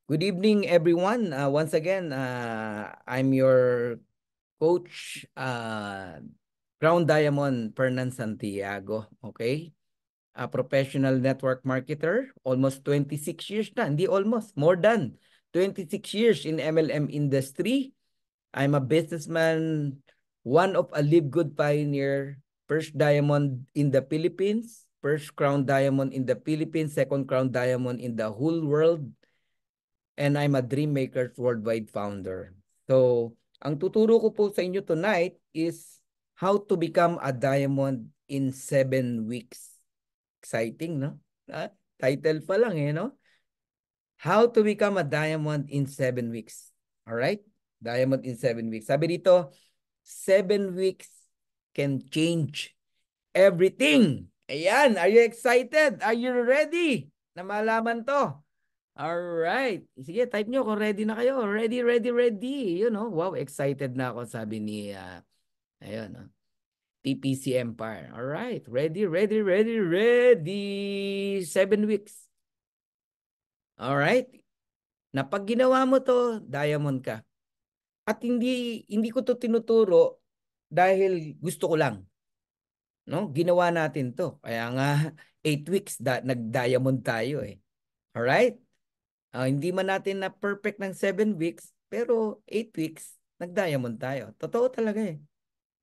Good evening, everyone. Once again, I'm your coach, Crown Diamond Fernan Santiago. Okay? A professional network marketer, almost 26 years na. Hindi almost, more than 26 years in MLM industry. I'm a businessman, one of a Live Good pioneer, first diamond in the Philippines, first crown diamond in the Philippines, second crown diamond in the whole world, and I'm a Dreammakers Worldwide founder. So, ang tuturo ko po sa inyo tonight is how to become a diamond in 7 weeks. Exciting, no? Ah, title pa lang no? How to become a diamond in 7 weeks. All right? Diamond in 7 weeks. Sabi dito, 7 weeks can change everything. Ayan, are you excited? Are you ready na malaman to? Alright. Sige, type nyo kung ready na kayo. Ready, ready, ready. You know, wow, excited na ako, sabi ni, ayun, TPC Empire. Alright, ready, ready, ready, ready. 7 weeks. Alright. Na pag ginawa mo to, diamond ka. At hindi ko to tinuturo dahil gusto ko lang. No? Ginawa natin to. Kaya nga, 8 weeks, nag-diamond tayo eh. Alright? Hindi man natin na perfect ng 7 weeks, pero 8 weeks, nag-diamond tayo. Totoo talaga eh.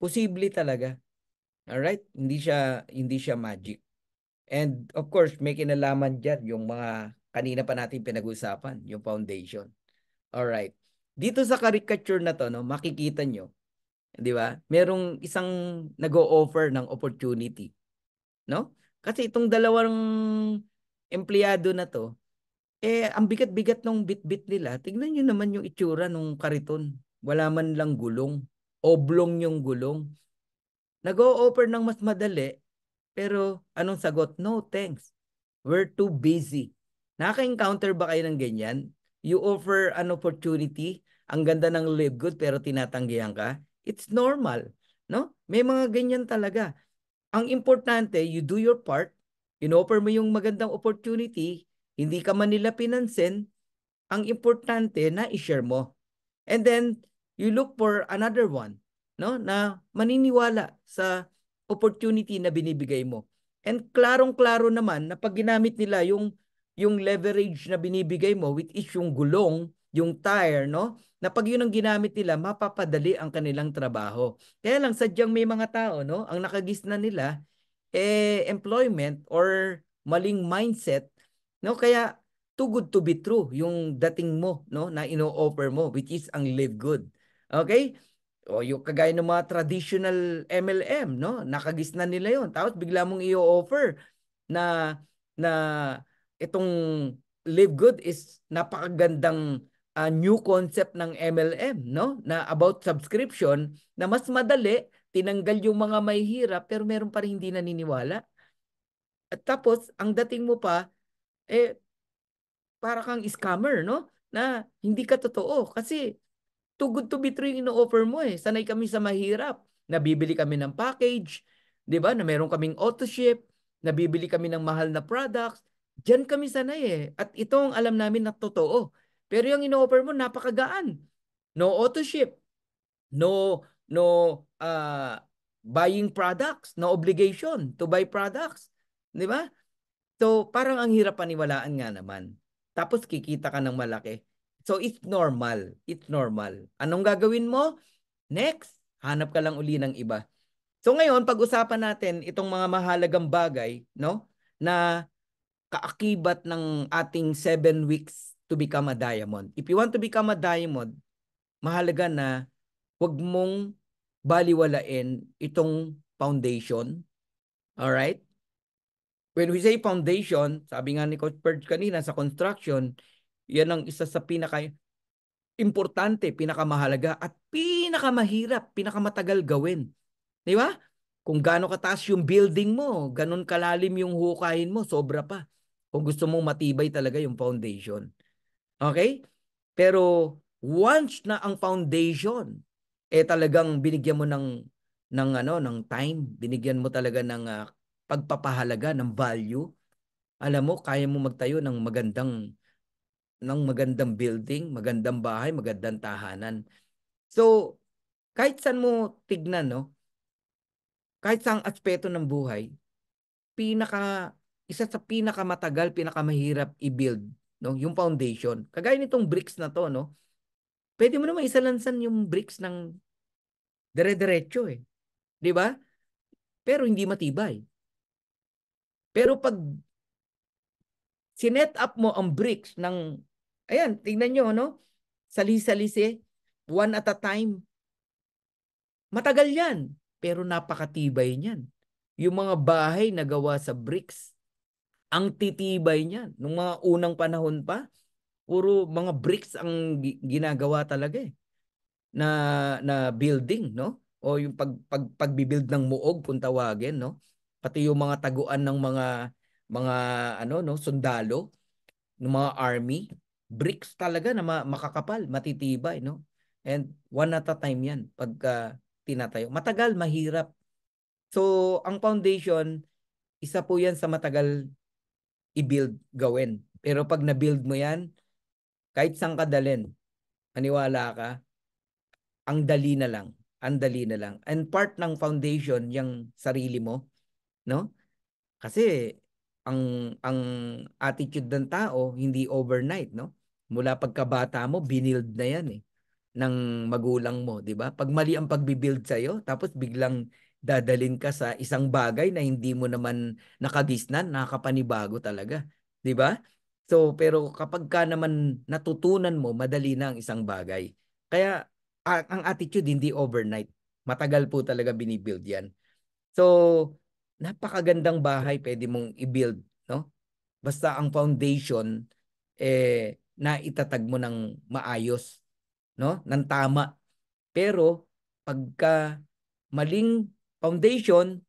Posible talaga. Alright? Hindi siya magic. And of course, may kinalaman dyan yung mga kanina pa natin pinag-usapan, yung foundation. Alright. Dito sa caricature na to, no, makikita nyo, di ba? Merong isang nag-o-offer ng opportunity. No? Kasi itong dalawang empleyado na to, ang bigat-bigat ng bit-bit nila. Tignan nyo naman yung itsura ng kariton. Wala man lang gulong. Oblong yung gulong. Nag-o-offer ng mas madali, pero anong sagot? No, thanks. We're too busy. Nakaka-encounter ba kayo ng ganyan? You offer an opportunity, ang ganda ng live good, pero tinatanggihan ka? It's normal. No? May mga ganyan talaga. Ang importante, you do your part, in-offer mo yung magandang opportunity, hindi ka man nila pinansin, ang importante na i-share mo. And then, you look for another one, no? Na maniniwala sa opportunity na binibigay mo. And klarong-klaro naman na pag ginamit nila yung leverage na binibigay mo, which is yung gulong, yung tire, no? Na pag yun ang ginamit nila, mapapadali ang kanilang trabaho. Kaya lang, sadyang may mga tao, no? Ang nakagisna nila, employment or maling mindset, no? Kaya, too good to be true yung dating mo, no, na ino-offer mo, which is ang live good. Okay? O yung kagaya ng mga traditional MLM, no, nakagisna nila yon. Tapos bigla mong i-offer na na itong live good is napakagandang new concept ng MLM, no, na about subscription na mas madali, tinanggal yung mga may hirap pero meron pa rin hindi naniniwala. At tapos ang dating mo pa para kang scammer, no? Na hindi ka totoo. Kasi too good to be true yung ino-offer mo eh. Sanay kami sa mahirap. Nabibili kami ng package, di ba? Na meron kaming auto-ship, nabibili kami ng mahal na products. Diyan kami sanay eh. At ito ang alam namin na totoo. Pero yung ino-offer mo, napakagaan. No auto-ship, no buying products, no obligation to buy products. Di ba? So, parang ang hirap paniwalaan nga naman. Tapos kikita ka ng malaki. So, it's normal. It's normal. Anong gagawin mo? Next, hanap ka lang uli ng iba. So, ngayon, pag-usapan natin itong mga mahalagang bagay, no? Na kaakibat ng ating 7 weeks to become a diamond. If you want to become a diamond, mahalaga na huwag mong baliwalain itong foundation. Alright? When we say foundation, sabi nga ni Coach Purge kanina sa construction, yan ang isa sa pinaka-importante, pinakamahalaga at pinakamahirap, pinakamatagal gawin. Di ba? Kung gaano kataas yung building mo, ganun kalalim yung hukayin mo, sobra pa. Kung gusto mong matibay talaga yung foundation. Okay? Pero once na ang foundation, talagang binigyan mo ng time, binigyan mo talaga ng pagpapahalaga ng value. Alam mo, kaya mo magtayo ng magandang ng magandang building, magandang bahay, magandang tahanan. So, kahit saan mo tignan, no? Kahit saang aspeto ng buhay, isa sa pinakamatagal, pinakamahirap i-build, no? Yung foundation. Kagaya nitong bricks na to, no? Pwede mo naman isalansan yung bricks ng dire-diretso eh. Di ba? Pero hindi matibay. Pero pag sinet up mo ang bricks ng, ayan, tingnan nyo, no? Sali-salisi, one at a time. Matagal yan, pero napakatibay niyan. Yung mga bahay na gawa sa bricks, ang titibay niyan. Nung mga unang panahon pa, puro mga bricks ang ginagawa talaga eh. Na building, no? O yung pagbibuild ng muog kung tawagin, no? Pati yung mga taguan ng mga ano, no, sundalo ng mga army, bricks talaga na makakapal, matitibay, no? And one at a time 'yan pagka tinatayo. Matagal, mahirap. So, ang foundation, isa po 'yan sa matagal i-build, gawin. Pero pag na-build mo 'yan, kahit saan ka dalhin, maniwala ka, ang dali na lang. Ang dali na lang. And part ng foundation, yung sarili mo, no? Kasi ang attitude ng tao hindi overnight, no? Mula pagkabata mo, binild na 'yan eh ng magulang mo, 'di ba? Pag mali ang pagbi-build sa iyo, tapos biglang dadalin ka sa isang bagay na hindi mo naman nakagisnan, nakakapanibago talaga, 'di ba? So, pero kapag ka naman natutunan mo, madali na ang isang bagay. Kaya ang attitude hindi overnight. Matagal po talaga binibuild 'yan. So, napakagandang bahay pwede mong i-build, no? Basta ang foundation na itatag mo ng maayos, no? Ng tama. Pero pagka maling foundation,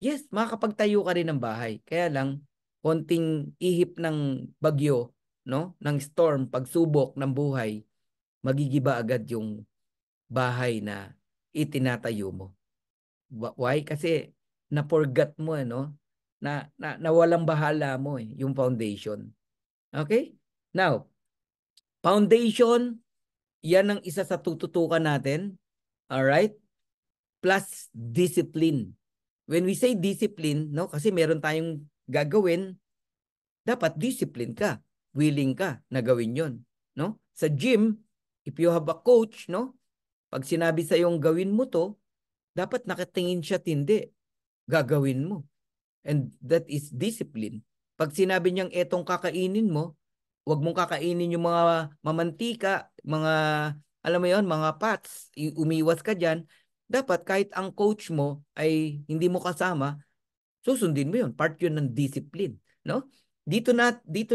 yes, makakapagtayo ka rin ng bahay. Kaya lang konting ihip ng bagyo, no? Ng storm, pagsubok ng buhay, magigiba agad yung bahay na itinatayo mo. Why? Kasi na-forgot mo, no? Na walang bahala mo yung foundation. Okay? Now, foundation, yan ang isa sa tututukan natin. All right? Plus discipline. When we say discipline, no? Kasi meron tayong gagawin, dapat discipline ka. Willing ka na gawin 'yon, no? Sa gym, if you have a coach, no? Pag sinabi sa yung gawin mo 'to, dapat nakatingin siya tindi. Gagawin mo. And that is discipline. Pag sinabi niyang etong kakainin mo, huwag mong kakainin yung mga mamantika, mga, alam mo yon, mga fats, umiwas ka dyan. Dapat kahit ang coach mo ay hindi mo kasama, susundin mo yun. Part yun ng discipline. No? Dito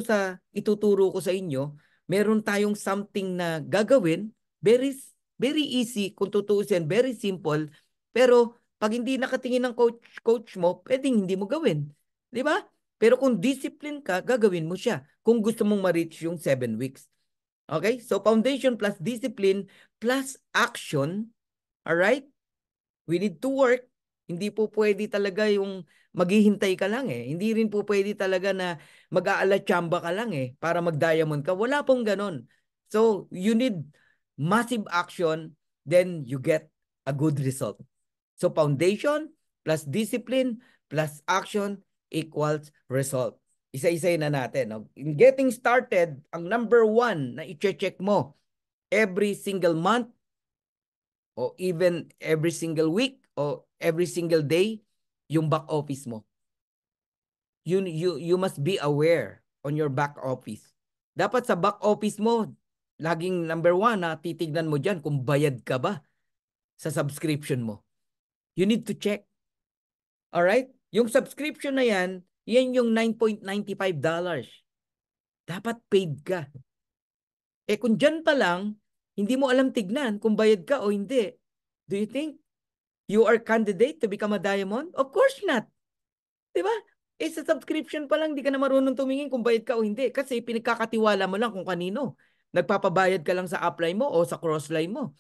sa ituturo ko sa inyo, meron tayong something na gagawin, very, very easy, kung tutuusin, very simple, pero pag hindi nakatingin ng coach mo, pwedeng hindi mo gawin. Di ba? Pero kung discipline ka, gagawin mo siya. Kung gusto mong ma-reach yung 7 weeks. Okay? So, foundation plus discipline plus action. Alright? We need to work. Hindi po pwede talaga yung maghihintay ka lang eh. Hindi rin po pwede talaga na mag-aalatsamba ka lang eh para mag-diamond ka. Wala pong ganon. So, you need massive action, then you get a good result. So, foundation plus discipline plus action equals result. Isa-isay na natin. No? In getting started, ang number 1 na i-check mo every single month o even every single week o every single day, yung back office mo. You must be aware on your back office. Dapat sa back office mo, laging number 1 na titignan mo dyan kung bayad ka ba sa subscription mo. You need to check. Alright? Yung subscription na yan yung $9.95. Dapat paid ka. Eh kung dyan pa lang, hindi mo alam tignan kung bayad ka o hindi. Do you think you are candidate to become a diamond? Of course not. Diba? Eh sa subscription pa lang, di ka na marunong tumingin kung bayad ka o hindi. Kasi pinagkakatiwala mo lang kung kanino. Nagpapabayad ka lang sa upline mo o sa crossline mo.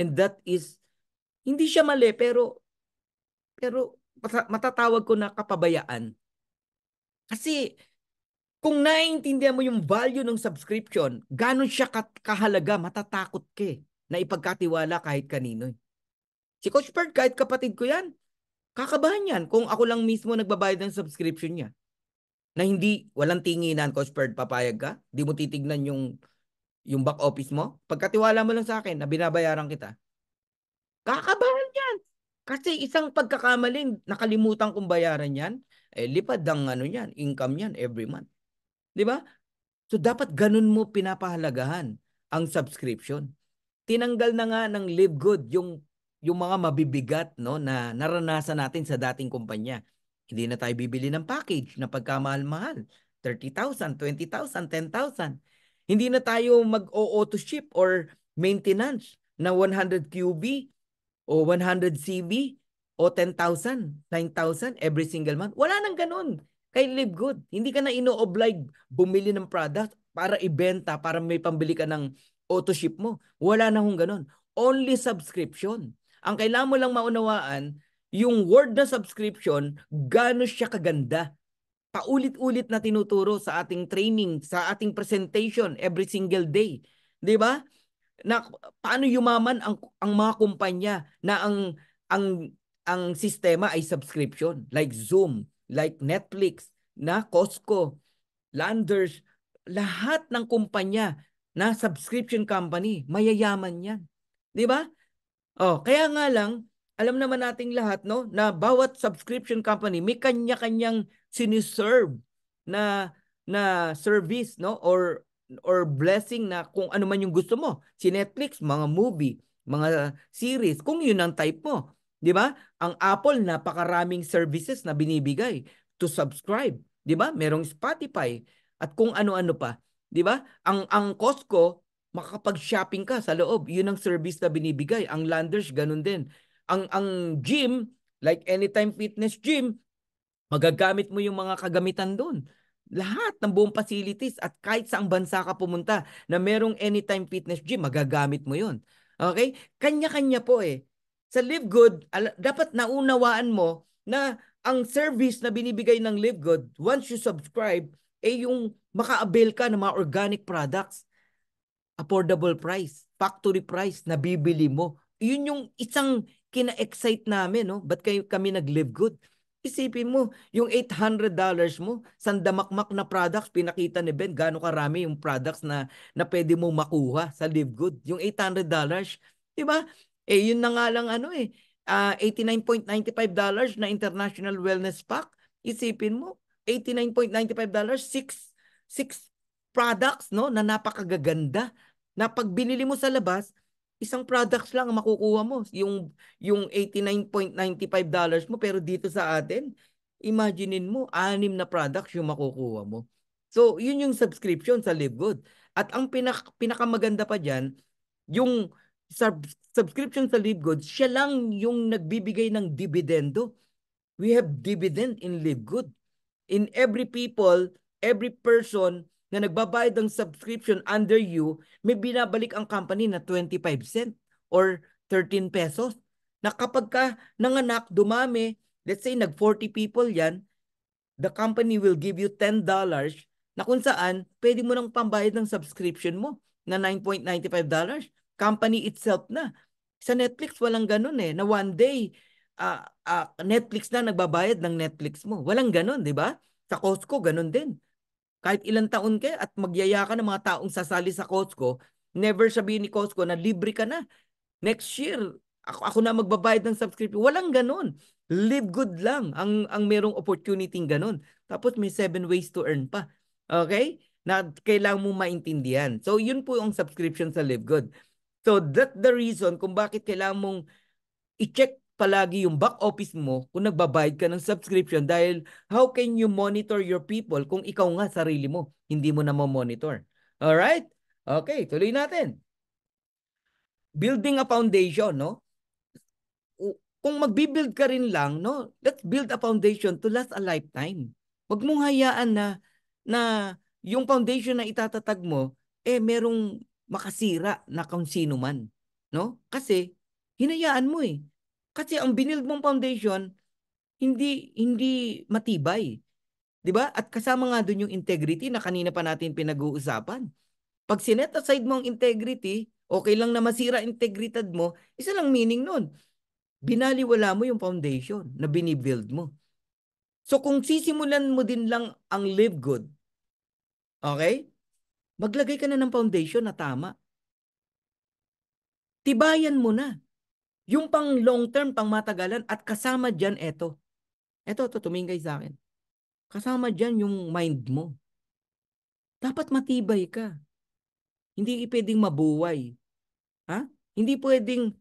And that is, hindi siya mali, pero matatawag ko na kapabayaan. Kasi Kung naiintindihan mo yung value ng subscription, ganon siya kahalaga, matatakot ka na ipagkatiwala kahit kanino. Si Coach Bird, kahit kapatid ko yan, kakabahan yan kung ako lang mismo nagbabayad ng subscription niya. Na hindi, walang tinginan, Coach Bird, papayag ka? Di mo titignan yung back office mo? Pagkatiwala mo lang sa akin na binabayaran kita. Kakabahan yan. Kasi isang pagkakamaling nakalimutan kong bayaran yan, lipad ang ano yan, income yan every month. Di ba? So dapat ganun mo pinapahalagahan ang subscription. Tinanggal na nga ng Live Good yung mga mabibigat no na naranasan natin sa dating kumpanya. Hindi na tayo bibili ng package na pagkamahal-mahal. 30,000, 20,000, 10,000. Hindi na tayo mag-auto ship or maintenance na 100 QB o 100 CB o 10,000, 9,000 every single month. Wala nang ganun. Kay Live Good, hindi ka na ino-oblige bumili ng product para ibenta, para may pambili ka ng auto ship mo. Wala na hong ganun. Only subscription. Ang kailangan mo lang maunawaan, yung word na subscription, gano'n siya kaganda. Paulit-ulit na tinuturo sa ating training, sa ating presentation every single day. 'Di ba? Na paano yumaman ang mga kumpanya na ang ang sistema ay subscription like Zoom, like Netflix, na Costco, Landers, lahat ng kumpanya na subscription company, mayayaman 'yan. 'Di ba? Oh, kaya nga lang, alam naman nating lahat no na bawat subscription company may kanya-kanyang siniserve na na service no or blessing na kung ano man yung gusto mo. Si Netflix, mga movie, mga series, kung yun ang type mo. 'Di ba? Ang Apple, napakaraming services na binibigay to subscribe. 'Di ba? Merong Spotify at kung ano-ano pa. 'Di ba? Ang Costco, makakapag-shopping ka sa loob. Yun ang service na binibigay. Ang Landers, ganun din. Ang gym, like Anytime Fitness Gym, magagamit mo yung mga kagamitan doon. Lahat ng buong facilities at kahit saang bansa ka pumunta na merong Anytime Fitness Gym, magagamit mo yun. Okay? Kanya-kanya po eh. Sa Live Good, dapat naunawaan mo na ang service na binibigay ng Live Good, once you subscribe, yung maka-avail ka ng mga organic products, affordable price, factory price na bibili mo. Yun yung isang kina-excite namin, no? Ba't kami nag-Live Good? Isipin mo, yung $800 mo, sandamakmak na products, pinakita ni Ben, gaano karami yung products na pwede mo makuha sa Live Good. Yung $800, di ba? Yun na nga lang $89.95 na International Wellness Pack. Isipin mo, $89.95, six products, no, na napakagaganda na pag binili mo sa labas, isang products lang ang makukuha mo. Yung $89.95 mo, pero dito sa atin, imaginein mo, 6 na products yung makukuha mo. So, yun yung subscription sa Live Good. At ang pinakamaganda pa dyan, yung subscription sa Live Good, siya lang yung nagbibigay ng dividendo. We have dividend in Live Good. In every person na nagbabayad ng subscription under you, may binabalik ang company na 25 cent or 13 pesos. Na kapag ka nanganak, dumami, let's say nag 40 people yan, the company will give you $10 na kung saan pwede mo nang pambayad ng subscription mo na $9.95. Company itself na. Sa Netflix, walang ganun na one day, Netflix na nagbabayad ng Netflix mo. Walang ganun, di ba? Sa Costco, ganun din. Kahit ilang taon ka at magyaya ka ng mga taong sasali sa Costco, never sabihin ni Costco na libre ka na. Next year, ako na magbabayad ng subscription. Walang ganun. Live Good lang ang merong opportunity ganun. Tapos may 7 ways to earn pa. Okay? Na kailangan mo maintindihan. So, yun po yung subscription sa Live Good. So, that's the reason kung bakit kailangan mong i-check palagi yung back office mo kung nagbabayad ka ng subscription dahil how can you monitor your people kung ikaw nga sarili mo, hindi mo na monitor. Alright? Okay, tuloy natin. Building a foundation, no? Kung magbi-build ka rin lang, no? Let's build a foundation to last a lifetime. Huwag mong hayaan na yung foundation na itatatag mo, merong makasira na kung sino man. No? Kasi, hinayaan mo eh. Kasi ang binild mong foundation, hindi matibay. 'Di ba? At kasama nga doon yung integrity na kanina pa natin pinag-uusapan. Pag sinet aside mo ang integrity, okay lang na masira integridad mo, isa lang meaning nun. Binaliwala mo yung foundation na binibuild mo. So kung sisimulan mo din lang ang live good, okay? Maglagay ka na ng foundation na tama. Tibayan mo na. Yung pang long term, pang matagalan, at kasama dyan, eto. Eto, tumingin kayo sa akin. Kasama dyan yung mind mo. Dapat matibay ka. Hindi pwedeng mabuway. Ha? Hindi pwedeng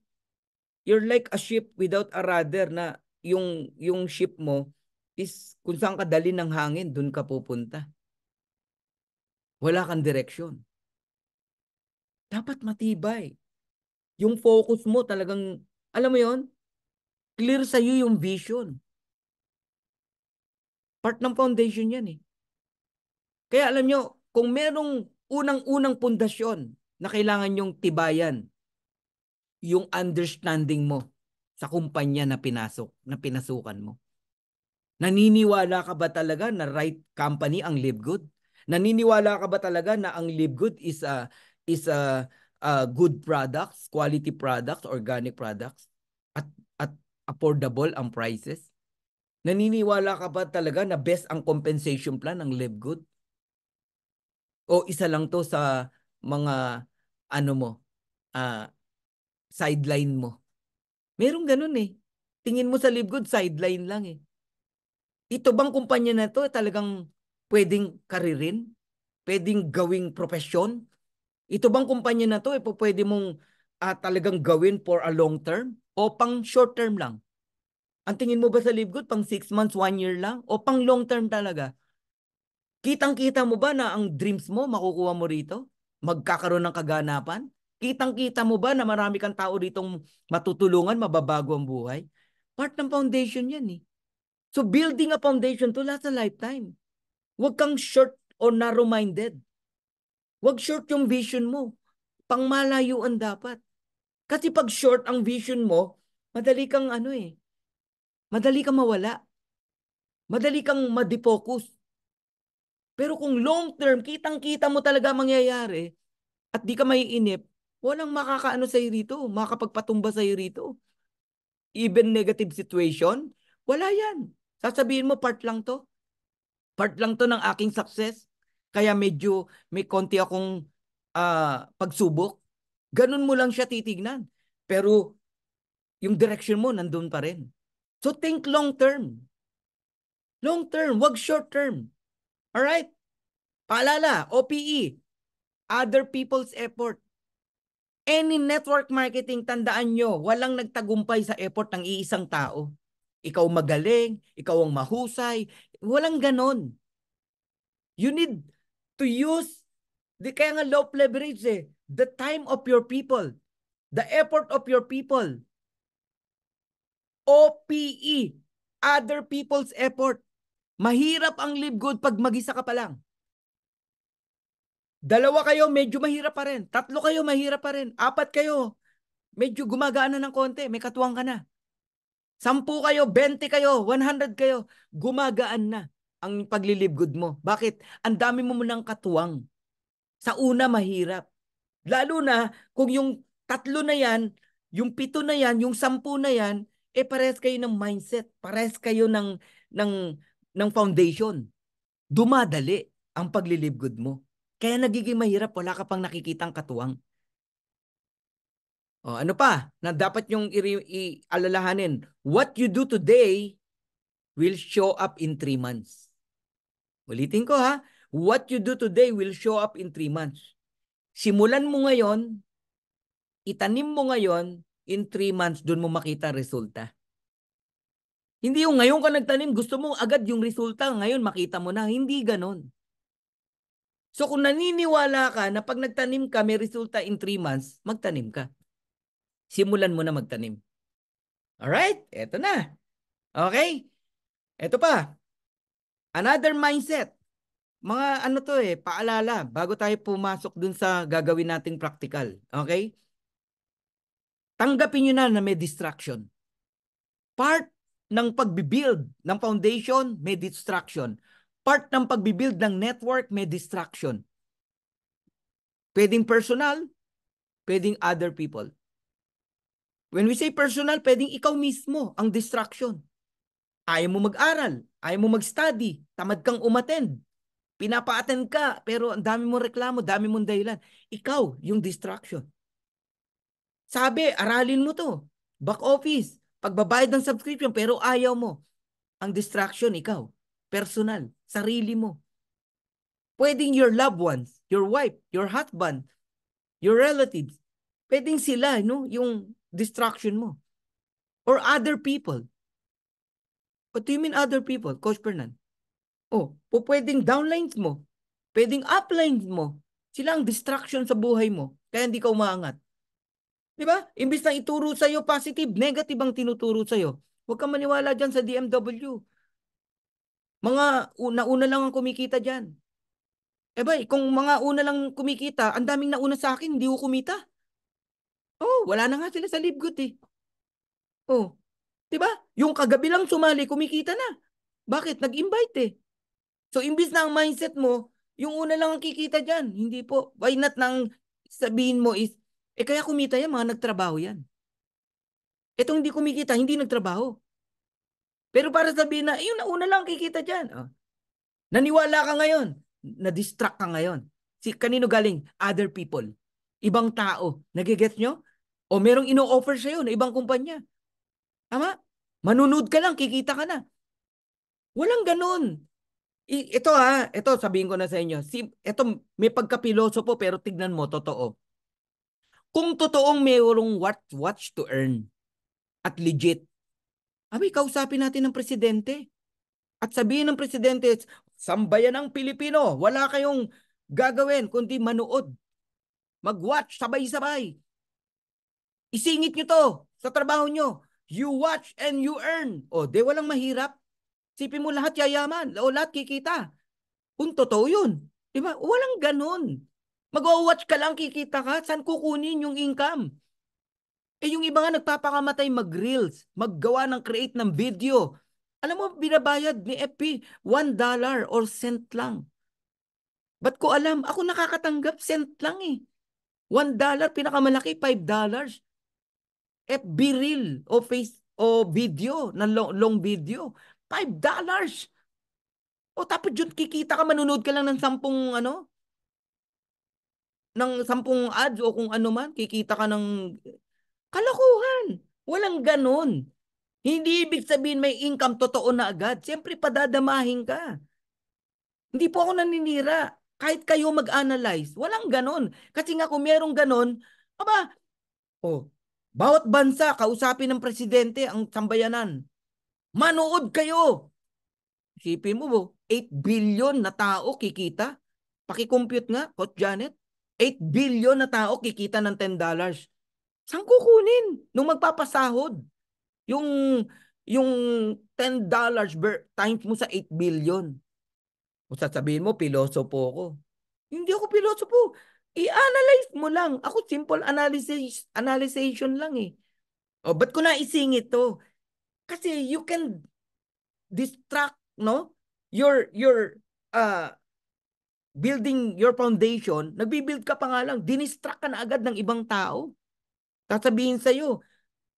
you're like a ship without a rudder na yung ship mo is kung saan ka dali ng hangin, dun ka pupunta. Wala kang direksyon. Dapat matibay. Yung focus mo talagang, alam mo yon, clear sa'yo yung vision. Part ng foundation yan eh. Kaya alam nyo, kung merong unang-unang pundasyon na kailangan yung tibayan, yung understanding mo sa kumpanya na pinasukan mo. Naniniwala ka ba talaga na right company ang Live Good? Naniniwala ka ba talaga na ang Live Good is a good products, quality products, organic products at affordable ang prices? Naniniwala ka ba talaga na best ang compensation plan ng Live Good? O isa lang to sa mga ano mo, ah sideline mo? Merong ganun eh. Tingin mo sa Live Good, sideline lang eh. Ito bang kumpanya na to talagang pwedeng karirin? Pwedeng gawing profesyon? Ito bang kumpanya na to pwede mong talagang gawin for a long term? O pang short term lang? Ang tingin mo ba sa Live Good, pang 6 months, 1 year lang? O pang long term talaga? Kitang-kita mo ba na ang dreams mo makukuha mo rito? Magkakaroon ng kaganapan? Kitang-kita mo ba na marami kang tao ditong matutulungan, mababago ang buhay? Part ng foundation yan eh. So building a foundation to last a lifetime. Huwag kang short or narrow-minded. Huwag short yung vision mo. Pangmalayuan dapat. Kasi pag short ang vision mo, madali kang madali kang mawala. Madali kang ma-defocus. Pero kung long term, kitang-kita mo talaga mangyayari at di ka maiinip, walang makakaano sa'yo rito, makakapagpatumba sa'yo rito. Even negative situation, wala yan. Sasabihin mo, part lang to. Part lang to ng aking success. Kaya medyo may konti akong pagsubok. Ganun mo lang siya titignan. Pero yung direction mo nandun pa rin. So think long term. Long term, wag short term. Alright? Paalala, OPE, other people's effort. Any network marketing, tandaan nyo, walang nagtagumpay sa effort ng iisang tao. Ikaw magaling, ikaw ang mahusay. Walang ganon. You need to use, kaya nga low leverage the time of your people, the effort of your people. OPE, other people's effort. Mahirap ang Live Good pag mag-isa ka pa lang. Dalawa kayo, medyo mahirap pa rin. Tatlo kayo, mahirap pa rin. Apat kayo, medyo gumagaan na ng konti. May katuwang ka na. 10 kayo, 20 kayo, 100 kayo. Gumagaan na ang paglilive good mo. Bakit? Ang dami mo munang katuwang. Sa una, mahirap. Lalo na kung yung 3 na yan, yung 7 na yan, yung 10 na yan, parehas kayo ng mindset. Parehas kayo ng foundation. Dumadali ang paglilive good mo. Kaya nagiging mahirap, wala ka pang nakikitang katuwang. O, ano pa na dapat yung ialalahanin? What you do today will show up in 3 months. Ulitin ko ha. What you do today will show up in 3 months. Simulan mo ngayon, itanim mo ngayon, in 3 months, doon mo makita resulta. Hindi yung ngayon ka nagtanim, gusto mo agad yung resulta, ngayon makita mo na. Hindi ganon. So kung naniniwala ka na pag nagtanim ka, may resulta in 3 months, magtanim ka. Simulan mo na magtanim. Alright? Eto na. Okay? Eto pa. Another mindset. Mga ano to paalala, bago tayo pumasok dun sa gagawin nating practical. Okay? Tanggapin nyo na may distraction. Part ng pagbibuild ng foundation, may distraction. Part ng pagbibuild ng network may distraction. Pwedeng personal, pwedeng other people. When we say personal, pwedeng ikaw mismo ang distraction. Ayaw mo mag-aral, ayaw mo mag-study, tamad kang umattend, pinapa-attend ka, pero ang dami mong reklamo, dami mong dahilan. Ikaw yung distraction. Sabi, aralin mo to. Back office, pagbabayad ng subscription, pero ayaw mo. Ang distraction, ikaw. Personal, sarili mo. Pwedeng your loved ones, your wife, your husband, your relatives. Pwedeng sila, no? Yung distraction mo. Or other people. What do you mean other people, Coach Fernan? Oh, pwedeng downlines mo. Pwedeng uplines mo. Sila ang distraction sa buhay mo. Kaya hindi ka umaangat. Di ba? Imbis na ituro sa'yo positive, negative ang tinuturo sa'yo. Huwag kang maniwala dyan sa DMW. Mga una lang ang kumikita dyan. Eh ba, kung mga una lang kumikita, ang daming nauna sa akin, hindi ko kumita. Oh, wala na nga sila sa Libgut eh. Oh, di ba? Yung kagabi lang sumali, kumikita na. Bakit? Nag-invite eh. So, imbis na ang mindset mo, yung una lang ang kikita dyan. Hindi po. Why not nang sabihin mo is, kaya kumita yan, mga nagtrabaho yan. Itong hindi kumikita, hindi nagtrabaho. Pero para sabihin na, yung nauna lang ang kikita dyan. Oh. Naniwala ka ngayon. Na-distract ka ngayon. Kanino galing? Other people. Ibang tao. Nagigets nyo? O merong ino-offer sa'yo na ibang kumpanya. Tama? Manunod ka lang, kikita ka na. Walang ganun. Ito sabihin ko na sa inyo. Ito may pagkapilosopo pero tignan mo, totoo. Kung totoong mayroong watch to earn at legit, kausapin natin ng presidente. At sabihin ng presidente, sambayan ng Pilipino, wala kayong gagawin kundi manood. Mag-watch, sabay-sabay. Isingit nyo to sa trabaho nyo. You watch and you earn. O, di walang mahirap. Sipin mo lahat yayaman o lahat kikita. Kung totoo yun. Diba? Walang ganun. Mag-watch ka lang, kikita ka. Saan kukunin yung income? Yung iba nga nagpapakamatay mag-reels, maggawa ng create ng video. Alam mo, binabayad ni FP $1 or cent lang. Ba't ko alam? Ako nakakatanggap, cent lang eh. $1, pinakamalaki, $5. FB reel o video, na long video. $5. O tapos yun, kikita ka, manunod ka lang ng 10 ads o kung ano man, kikita ka ng kalokohan. Walang ganon. Hindi ibig sabihin may income totoo na agad. Siyempre, padadamahin ka. Hindi po ako naninira. Kahit kayo mag-analyze, walang ganon. Kasi nga kung merong ganon, bawat bansa, kausapin ng presidente ang sambayanan. Manood kayo. Isipin mo, 8 billion na tao kikita. Paki-compute nga, Coach Janet. 8 billion na tao kikita ng $10. Saan kukunin nung magpapasahod? Yung yung $10 times mo sa 8 billion. O sasabihin mo, pilosopo ko. Hindi ako pilosopo. I-analyze mo lang. Ako simple analyzation lang eh. O, ba't ko naisingit to? Kasi you can distract, no? Your building your foundation, nagbibuild ka pa nga lang, dinistract ka na agad ng ibang tao. Sasabihin sa'yo,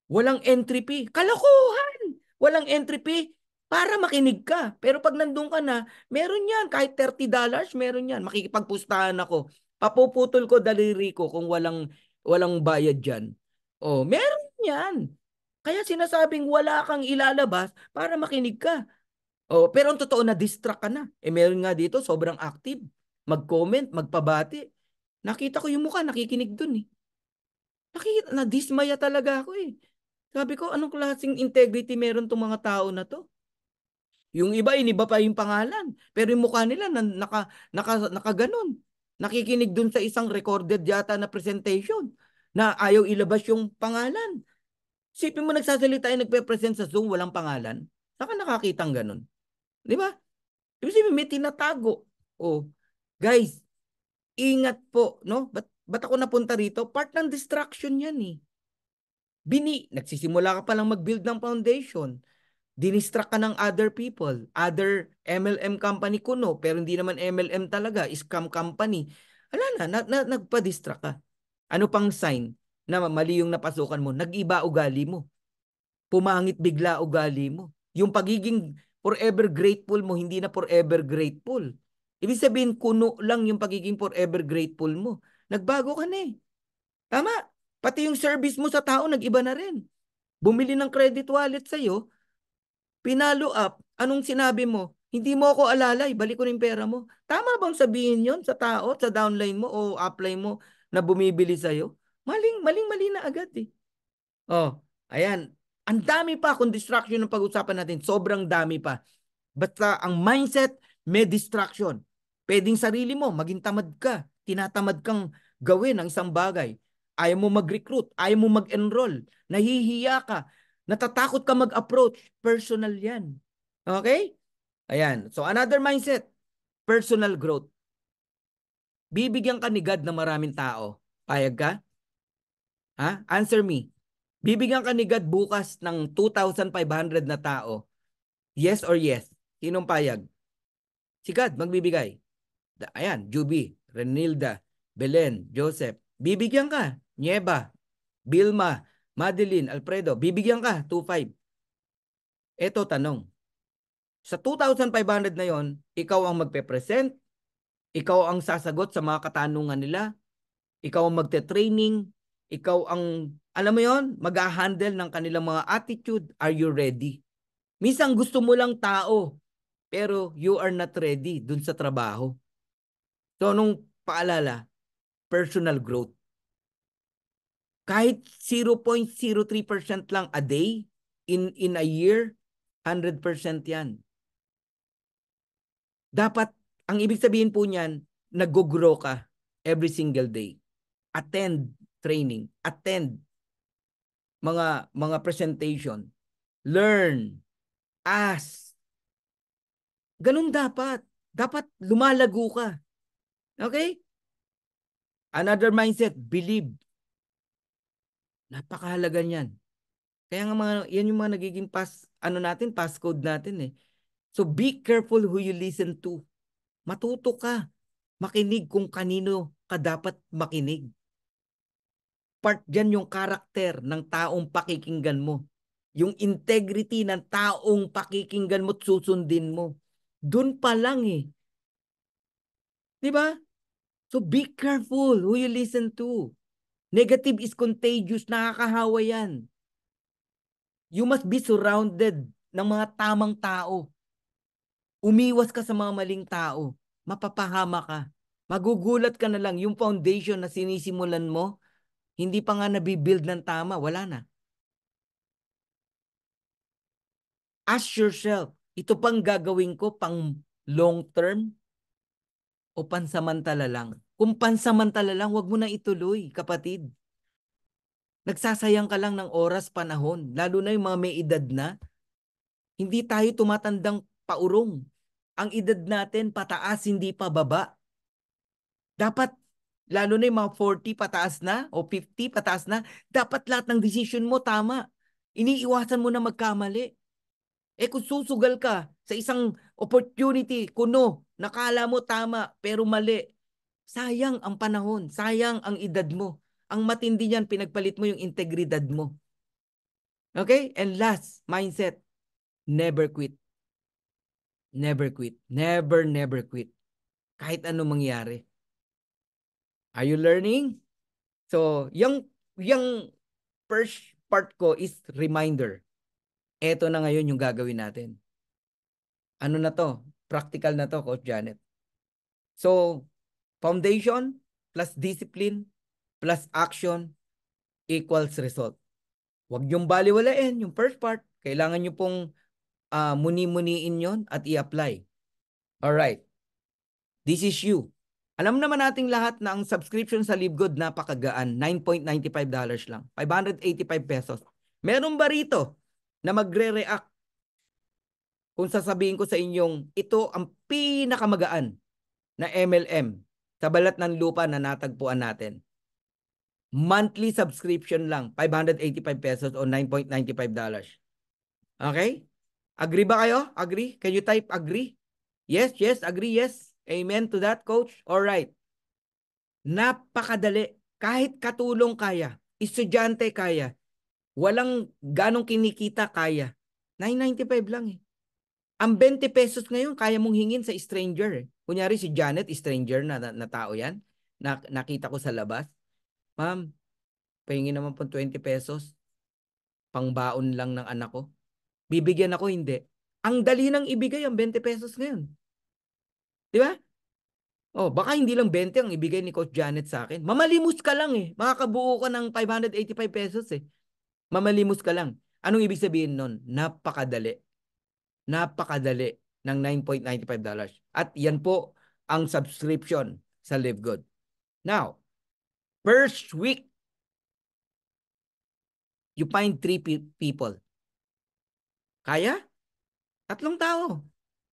walang entry fee. Kalokohan! Walang entry fee para makinig ka. Pero pag nandun ka na, meron yan. Kahit $30, meron yan. Makikipagpustahan ako. Papuputol ko daliri ko kung walang bayad dyan. Oh, meron yan. Kaya sinasabing wala kang ilalabas para makinig ka. Oh, pero ang totoo na distract ka na. Meron nga dito, sobrang active. Mag-comment, magpabati. Nakita ko yung mukha, nakikinig dun eh. Nadismaya talaga ako eh. Sabi ko, anong klaseng integrity meron tong mga tao na to? Yung iba, iniba pa yung pangalan. Pero yung mukha nila, nakaganon. Nakikinig dun sa isang recorded yata na presentation na ayaw ilabas yung pangalan. Sipin mo nagsasalita yung nagpe-present sa Zoom, walang pangalan. Saka nakakitang ganon. Di ba? Ibig sabihin, may tinatago. Oh, guys, ingat po, no? Ba't ako napunta rito? Part ng distraction yan eh. Nagsisimula ka palang mag-build ng foundation. Dinistract ka ng other people, other MLM company kuno, pero hindi naman MLM talaga, scam company. Wala na, nagpa-distract ka. Ano pang sign na mali yung napasukan mo? Nag-iba ugali mo. Pumangit bigla ugali mo. Yung pagiging forever grateful mo, hindi na forever grateful. Ibig sabihin, kuno lang yung pagiging forever grateful mo. Nagbago ka na eh. Tama. Pati yung service mo sa tao, nag-iba na rin. Bumili ng credit wallet sa'yo, pinalo up, anong sinabi mo? Hindi mo ako alalay, balik ko na yung pera mo. Tama bang sabihin yon sa tao, sa downline mo o upline mo na bumibili sa'yo? Mali na agad eh. Oh, ayan. Ang dami pa kung distraction ng pag-usapan natin. Sobrang dami pa. Basta ang mindset, may distraction. Pwedeng sarili mo, maging tamad ka. Tinatamad kang gawin ang isang bagay. Ayaw mo mag-recruit, ayaw mo mag-enroll, nahihiya ka, natatakot ka mag-approach. Personal yan. Okay? Ayan. So another mindset, personal growth. Bibigyan ka ni God ng maraming tao. Payag ka? Ha? Answer me. Bibigyan ka ni God bukas ng 2,500 na tao. Yes or yes? Sinong payag? Si God magbibigay. Ayan, Juby, Renilda, Belen, Joseph. Bibigyan ka. Nieva, Vilma, Madeline, Alfredo. Bibigyan ka. 2,500. Eto tanong. Sa 2,500 na yon, ikaw ang magpe-present, ikaw ang sasagot sa mga katanungan nila, ikaw ang magte-training, ikaw ang, alam mo yon, mag-handle ng kanilang mga attitude. Are you ready? Minsan gusto mo lang tao, pero you are not ready dun sa trabaho. So, nung paalala, personal growth. Kahit 0.03% lang a day, in a year, 100% yan. Dapat, ang ibig sabihin po niyan, nag-grow ka every single day. Attend training, attend mga presentation, learn, ask. Ganun dapat. Dapat lumalago ka. Okay? Another mindset, believe. Napakahalaga niyan. Kaya nga yan yung mga nagiging passcode natin eh. So be careful who you listen to. Matuto ka. Makinig kung kanino ka dapat makinig. Part dyan yung karakter ng taong pakikinggan mo. Yung integrity ng taong pakikinggan mo at susundin mo. Doon pa lang eh. Diba? So be careful who you listen to. Negative is contagious. Nakakahawa yan. You must be surrounded ng mga tamang tao. Umiwas ka sa mga maling tao. Mapapahama ka. Magugulat ka na lang. Yung foundation na sinisimulan mo, hindi pa nga nabibuild ng tama. Wala na. Ask yourself, ito pang gagawin ko pang long term o pansamantala lang? Kung pansamantala lang, wag mo na ituloy, kapatid. Nagsasayang ka lang ng oras, panahon, lalo na yung mga may edad na. Hindi tayo tumatandang paurong. Ang edad natin pataas, hindi pa baba. Dapat, lalo na yung mga 40 pataas na o 50 pataas na, dapat lahat ng decision mo tama. Iniiwasan mo na magkamali. Eh kung susugal ka sa isang opportunity, kuno, nakala mo tama pero mali, sayang ang panahon, sayang ang edad mo. Ang matindi niyan, pinagpalit mo yung integridad mo. Okay? And last, mindset, never quit. Never quit. Never, never quit. Kahit ano mangyari. Are you learning? So, yung first part ko is reminder. Ito na ngayon yung gagawin natin. Ano na to? Practical na to, Coach Janet. So, foundation plus discipline plus action equals result. Huwag niyong baliwalain yung first part. Kailangan niyo pong muni-muniin yon at i-apply. Alright. This is you. Alam naman nating lahat na ang subscription sa LiveGood napakagaan. $9.95 lang. 585 pesos. Meron ba rito na magre-react kung sasabihin ko sa inyong ito ang pinakamagaan na MLM sa balat ng lupa na natagpuan natin? Monthly subscription lang, 585 pesos o $9.95. Okay? Agree ba kayo? Agree? Can you type agree? Yes, yes, agree, yes. Amen to that, coach? All right. Napakadali. Kahit katulong kaya. Estudyante kaya. Walang ganong kinikita kaya. 9.95 lang eh. Ang 20 pesos ngayon, kaya mong hingin sa stranger eh. Kunyari si Janet, stranger na tao yan. Nakita ko sa labas. Ma'am, pahingin naman po 20 pesos. Pangbaon lang ng anak ko. Bibigyan ako, hindi. Ang dali nang ibigay ang 20 pesos ngayon. Di ba? Oh, baka hindi lang 20 ang ibigay ni Coach Janet sa akin. Mamalimos ka lang eh. Makakabuo ka ng 585 pesos eh. Mamalimos ka lang. Anong ibig sabihin nun? Napakadali. Napakadali ng $9.95. At yan po ang subscription sa Live Good. Now, first week, you find 3 people. Kaya? 3 tao.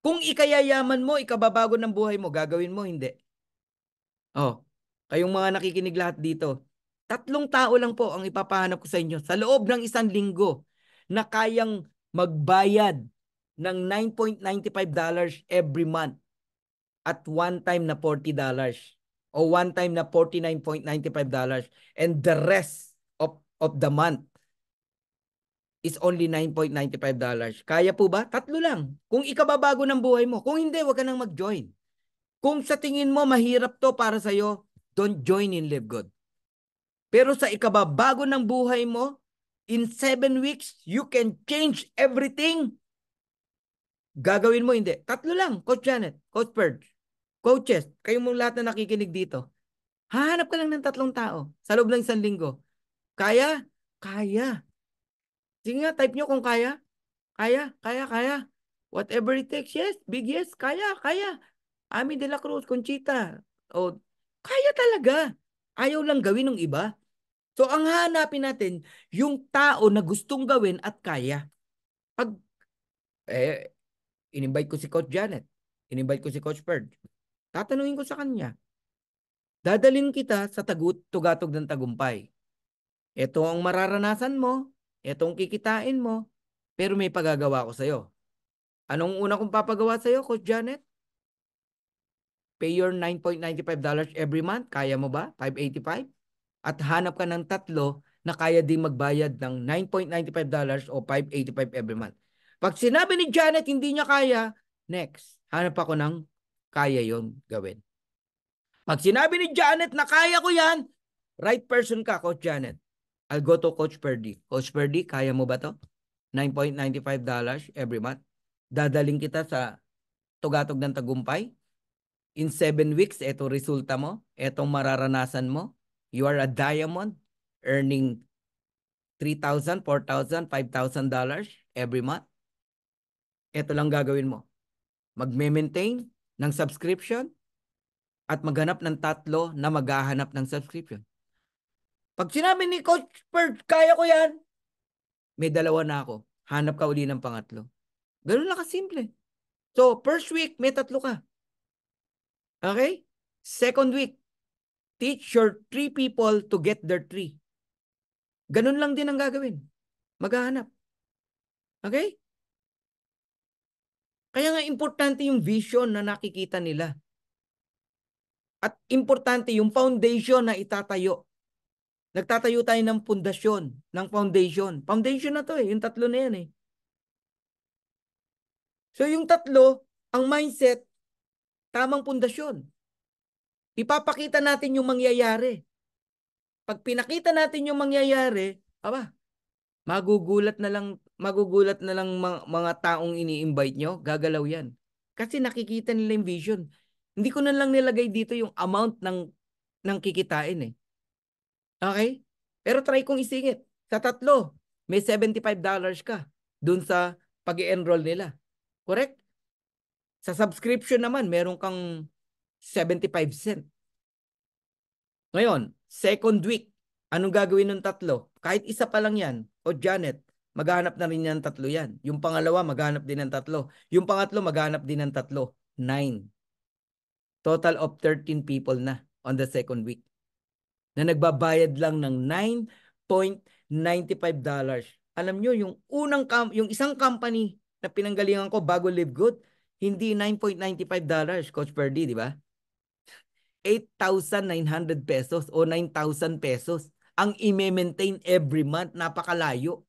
Kung ikayayaman mo, ikababago ng buhay mo, gagawin mo, hindi. Oh, kayong mga nakikinig lahat dito, 3 tao lang po ang ipapahanap ko sa inyo sa loob ng 1 linggo na kayang magbayad ng $9.95 every month at one time na $40 o one time na $49.95 and the rest of the month is only $9.95. Kaya po ba? 3 lang. Kung ikababago ng buhay mo. Kung hindi, wag ka nang mag-join. Kung sa tingin mo mahirap to para sa'yo, don't join in Live Good. Pero sa ikababago ng buhay mo, in 7 weeks, you can change everything. Gagawin mo, hindi. 3 lang, Coach Janet, Coach Purge, coaches, kayong mong lahat na nakikinig dito. Hahanap ka lang ng 3 tao sa loob ng 1 linggo. Kaya? Kaya. Sige nga, type nyo kung kaya. Kaya, kaya, kaya. Whatever it takes, yes, big yes, kaya, kaya. Ami de la Cruz, Conchita. O, kaya talaga. Ayaw lang gawin ng iba. So, ang hanapin natin, yung tao na gustong gawin at kaya. Pag, in-invite ko si Coach Janet. In-invite ko si Coach Perd. Tatanungin ko sa kanya. Dadalhin kita sa tugatog ng tagumpay. Ito ang mararanasan mo. Ito ang kikitain mo. Pero may pagagawa ko sa'yo. Anong una kong papagawa sa'yo, Coach Janet? Pay your $9.95 every month. Kaya mo ba? 585? At hanap ka ng 3 na kaya din magbayad ng $9.95 o 585 every month. Pag sinabi ni Janet hindi niya kaya, next, hanap ako ng kaya yon gawin. Pag sinabi ni Janet na kaya ko yan, right person ka, Coach Janet. I'll go to Coach Perdy. Coach Perdy, kaya mo ba to? $9.95 every month. Dadaling kita sa tugatog ng tagumpay. In 7 weeks, eto resulta mo. Etong mararanasan mo. You are a diamond earning $3,000, $4,000, $5,000 every month. Ito lang gagawin mo. Magme-maintain ng subscription at maghanap ng 3 na maghahanap ng subscription. Pag sinabi ni Coach Perd, kaya ko yan, may 2 na ako. Hanap ka uli ng pangatlo. Ganun lang kasimple. So, first week, may 3 ka. Okay? Second week, teach your 3 people to get their 3. Ganun lang din ang gagawin. Maghahanap. Okay? Kaya nga importante yung vision na nakikita nila. At importante yung foundation na itatayo. Nagtatayo tayo ng pundasyon, ng foundation. Foundation na to eh, yung 3 na yan eh. So yung 3, ang mindset, tamang pundasyon. Ipapakita natin yung mangyayari. Pag pinakita natin yung mangyayari, magugulat na lang mga taong ini-invite nyo, gagalaw yan. Kasi nakikita nila yung vision. Hindi ko na lang nilagay dito yung amount ng kikitain eh. Okay? Pero try kong isingit. Sa 3, may $75 ka dun sa pag-i-enroll nila. Correct? Sa subscription naman, meron kang 75 cents. Ngayon, second week, anong gagawin ng 3? Kahit isa pa lang yan, o Janet, maghanap na rin yan 3 yan. Yung pangalawa, maghanap din ng 3. Yung pangatlo, maghanap din ng 3. 9. Total of 13 people na on the second week na nagbabayad lang ng $9.95. Alam nyo, yung isang company na pinanggalingan ko bago Live Good, hindi $9.95, Coach Perdy, di ba? 8,900 pesos o 9,000 pesos ang i-maintain every month. Napakalayo.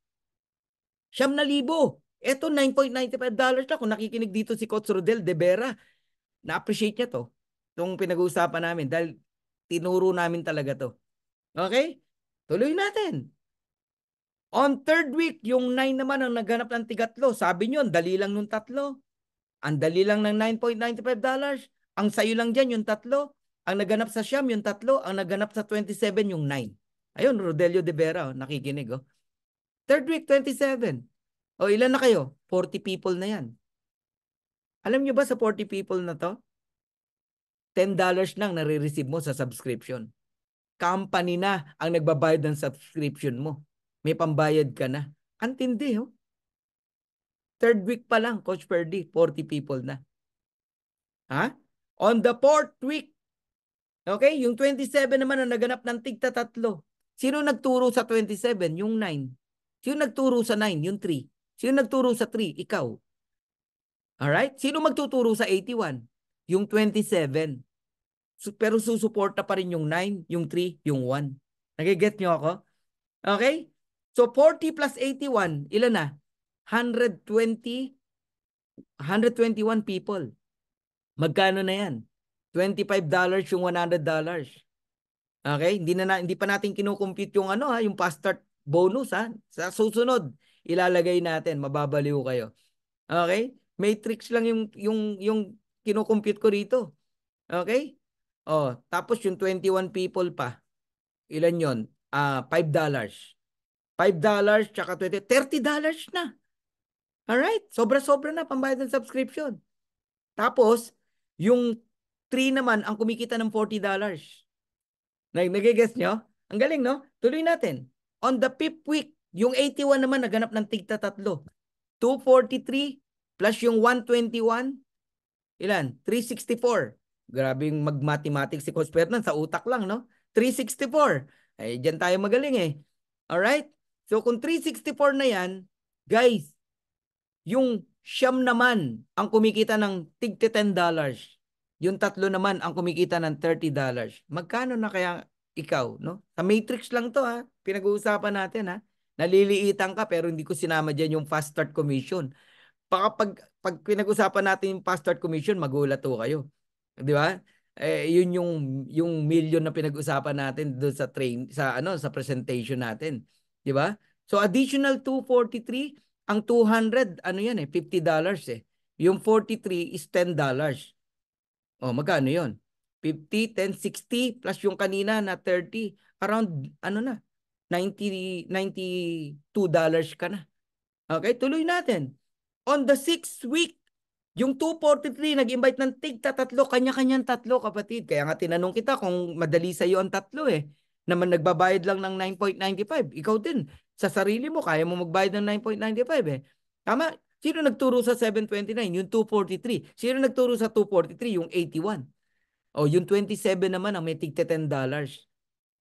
9,000. Ito, $9.95 na. Kung nakikinig dito si Coach Rodel De Vera, na-appreciate niya to. Itong pinag-uusapan namin dahil tinuro namin talaga to. Okay? Tuloy natin. On third week, yung 9 naman ang naghanap ng tigatlo. Sabi nyo, dali lang nung tatlo. Ang dali lang ng $9.95. Ang sayo lang dyan, yung tatlo. Ang naganap sa Siyam, yung tatlo. Ang naganap sa 27, yung 9. Ayun, Rodelio De Vera, nakikinig. Oh. Third week, 27. O, ilan na kayo? 40 people na yan. Alam nyo ba sa 40 people na to? $10 lang nare-receive mo sa subscription. Company na ang nagbabayad ng subscription mo. May pambayad ka na. Antindi, oh. Third week pa lang, Coach Perdy, 40 people na. Ha? On the fourth week, okay, yung 27 naman ang naganap ng tigta tatlo. Sino nagturo sa 27? Yung 9. Sino nagturo sa 9? Yung 3. Sino nagturo sa 3? Ikaw. Alright? Sino magtuturo sa 81? Yung 27. Pero susuporta pa rin yung 9, yung 3, yung 1. Nagiget nyo ako? Okay? So 40 plus 81, ilan na? 120, 121 people. Magkano na yan? $25 yung $100. Okay? Hindi pa natin kinukumpute yung ano ha, yung fast start bonus ha. Sa susunod, ilalagay natin, mababaliw kayo. Okay? Matrix lang yung kinukumpute ko rito. Okay? Oh, tapos yung 21 people pa. Ilan yon? $5. $5 tsaka $30 na. Alright? Sobra-sobra na pambayad ng subscription. Tapos, yung 3 naman ang kumikita ng $40. Nag-guess nyo? Ang galing, no? Tuloy natin. On the 5th week, yung 81 naman naganap ng tigta tatlo. 243 plus yung 121, ilan? 364. Grabe yung mag-mathematics si Coach Ferdinand sa utak lang, no? 364. Ay, dyan tayo magaling eh. Alright? So, kung 364 na yan, guys, yung Siyam naman ang kumikita ng tig $10. Yung tatlo naman ang kumikita ng $30. Magkano na kaya ikaw, no? Sa matrix lang to ha. Pinag-uusapan natin ha. Naliliitan ka pero hindi ko sinama diyan yung fast start commission. Pag pinag-usapan natin yung fast start commission, magulat to kayo. 'Di ba? Yun yung million na pinag-usapan natin doon sa presentation natin, 'di ba? So additional 243, ang 200 ano yan $50 eh. Yung 43 is $10. Oh, magkano 'yon? 50, 10, 60 plus yung kanina na 30, around ano na 92 dollars ka na. Okay, tuloy natin. On the 6th week, yung 243, nag-invite ng tigta tatlo, kanya-kanyang tatlo, kapatid. Kaya nga tinanong kita kung madali sa iyo ang tatlo eh. Naman nagbabayad lang ng 9.95. Ikaw din, sa sarili mo, kaya mo magbayad ng 9.95 eh. Tama? Sino nagturo sa 729? Yung 243. Sino nagturo sa 243? Yung 81. O, yung 27 naman ang may tigta $10.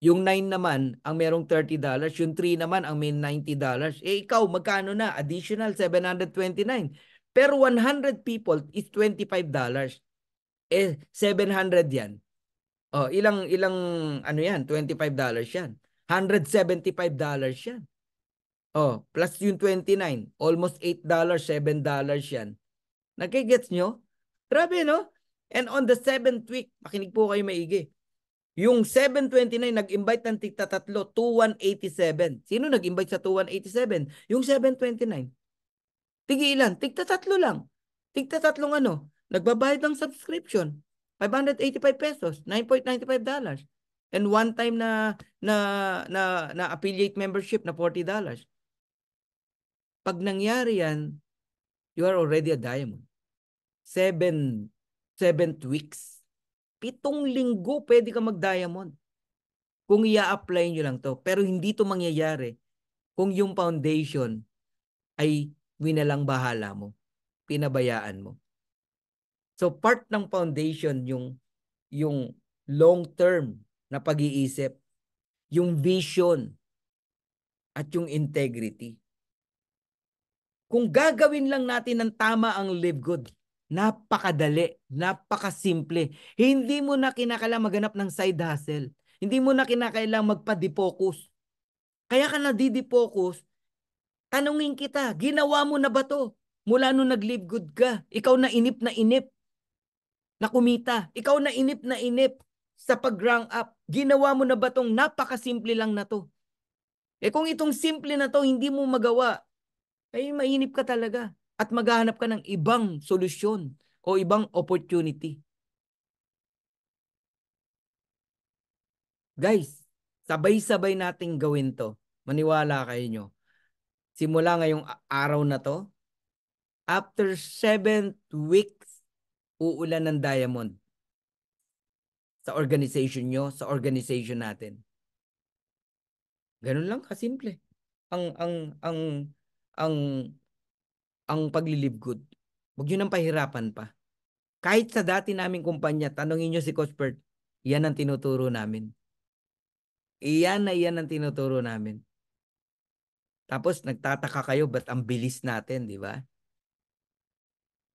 Yung 9 naman ang merong $30. Yung 3 naman ang may $90. Eh ikaw, magkano na? Additional 729. Pero 100 people is $25. Eh, 700 yan. Oh, ilang ano yan? $25 yan. $175 yan. Oh, plus yung 29. Almost $8, $7 yan. Nagigets nyo? Grabe, no? And on the 7th week, makinig po kayo maigi. Yung 729 nag-invite ng tigta tatlo, 2187. Sino nag-invite sa 2187? Yung 729. Tigi ilan? Tigta tatlo lang. Tigta tatlong ano? Nagbabayad ng subscription. 585 pesos, $9.95. And one time na affiliate membership na $40. Pag nangyari yan, you are already a diamond. 7 weeks. 7 linggo pwede ka mag-diamond. Kung i-apply nyo lang to. Pero hindi to mangyayari kung yung foundation ay winalang bahala mo. Pinabayaan mo. So part ng foundation yung long term na pag-iisip, yung vision at yung integrity. Kung gagawin lang natin ng tama ang live good, napakadali, napakasimple. Hindi mo na kinakailangan maghanap ng side hustle. Hindi mo na kinakailangan magpa-defocus. Kaya ka na-defocus, tanungin kita, ginawa mo na ba to? Mula nung nag-live good ka, ikaw na inip na kumita. Ikaw na inip sa pag-rank up. Ginawa mo na ba tong napakasimple lang na to? Eh kung itong simple na to, hindi mo magawa, ay mainip ka talaga at maghahanap ka ng ibang solusyon o ibang opportunity. Guys, sabay-sabay nating gawin to. Maniwala kayo nyo. Simula ngayong araw na to, after 7 weeks, uulan ng diamond sa organization nyo, sa organization natin. Ganun lang kasimple. Ang ang ang ang ang pagli-live good. Huwag niyo nang pahirapan pa. Kahit sa dati naming kumpanya, tanongin niyo si Coach Bert, yan ang tinuturo namin. Iyan ang tinuturo namin. Tapos nagtataka kayo ba't ang bilis natin, di ba?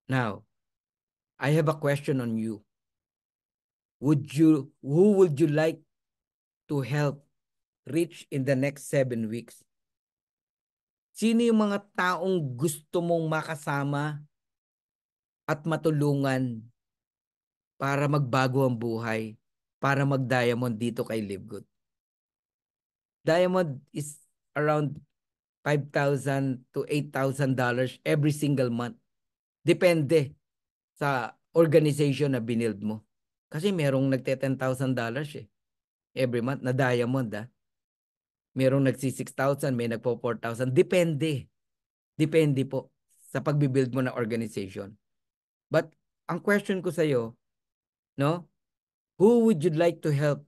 Now, I have a question on you. Who would you like to help reach in the next 7 weeks? Sino yung mga taong gusto mong makasama at matulungan para magbago ang buhay, para mag-diamond dito kay Live Good? Diamond is around $5,000 to $8,000 every single month. Depende sa organization na binild mo. Kasi merong nagte $10,000 every month na diamond Merong nagsi-6,000, may nagpo-4,000. Depende. Depende po sa pagbibuild mo na organization. But ang question ko sa iyo, no? Who would you like to help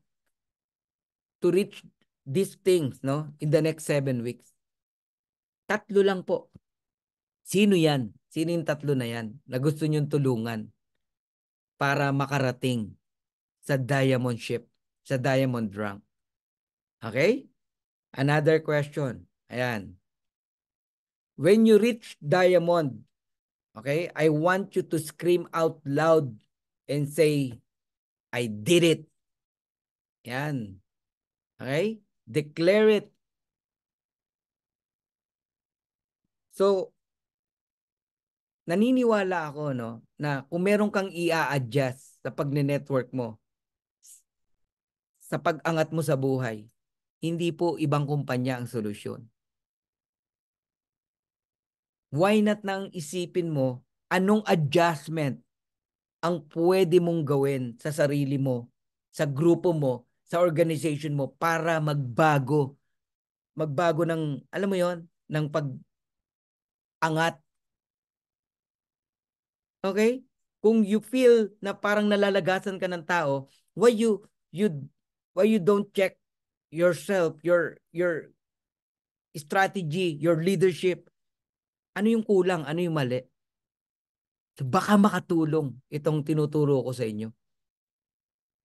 to reach these things, no? In the next 7 weeks? Tatlo lang po. Sino yan? Sino yung tatlo na yan na gusto nyong tulungan para makarating sa diamond ship, sa diamond rank? Okay? Another question. Ayan. When you reach diamond, okay, I want you to scream out loud and say, I did it. Yan. Okay? Declare it. So, naniniwala ako, no, na kung meron kang i-adjust sa pag-network mo, sa pag-angat mo sa buhay, hindi po ibang kumpanya ang solusyon. Why not nang isipin mo anong adjustment ang pwede mong gawin sa sarili mo, sa grupo mo, sa organization mo para magbago. Magbago ng, alam mo yon, ng pag-angat. Okay? Kung you feel na parang nalalagasan ka ng tao, you why you don't check yourself, your strategy, your leadership? Ano yung kulang? Ano yung mali? Baka makatulong itong tinuturo ko sa inyo.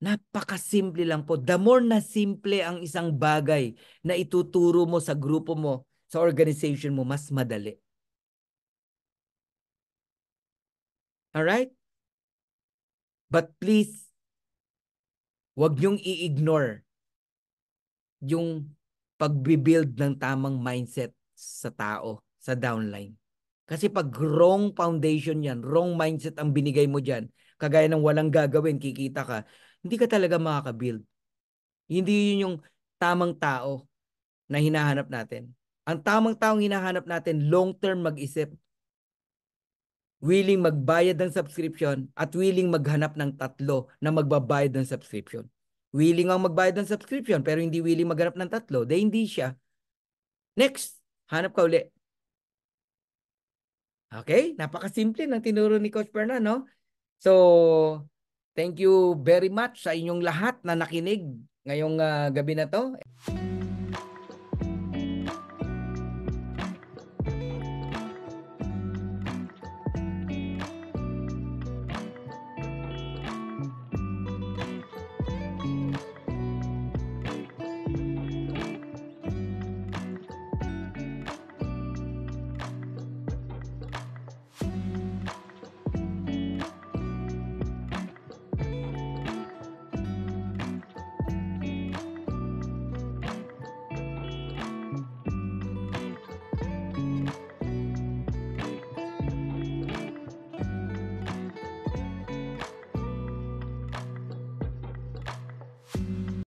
Napakasimple lang po. The more na simple ang isang bagay na ituturo mo sa grupo mo, sa organization mo, mas madali. Alright? But please, wag niyong i-ignore yung pagbibuild ng tamang mindset sa tao, sa downline. Kasi pag wrong foundation yan, wrong mindset ang binigay mo dyan, kagaya ng walang gagawin, kikita ka, hindi ka talaga makaka-build. Hindi yun yung tamang tao na hinahanap natin. Ang tamang taong hinahanap natin, long-term mag-isip, willing magbayad ng subscription at willing maghanap ng tatlo na magbabayad ng subscription. Willing ang magbayad ng subscription pero hindi willing maghanap ng tatlo, dahil hindi siya. Next, hanap ka uli. Okay? Napakasimple ng tinuro ni Coach Perna, no? So, thank you very much sa inyong lahat na nakinig ngayong gabi na to.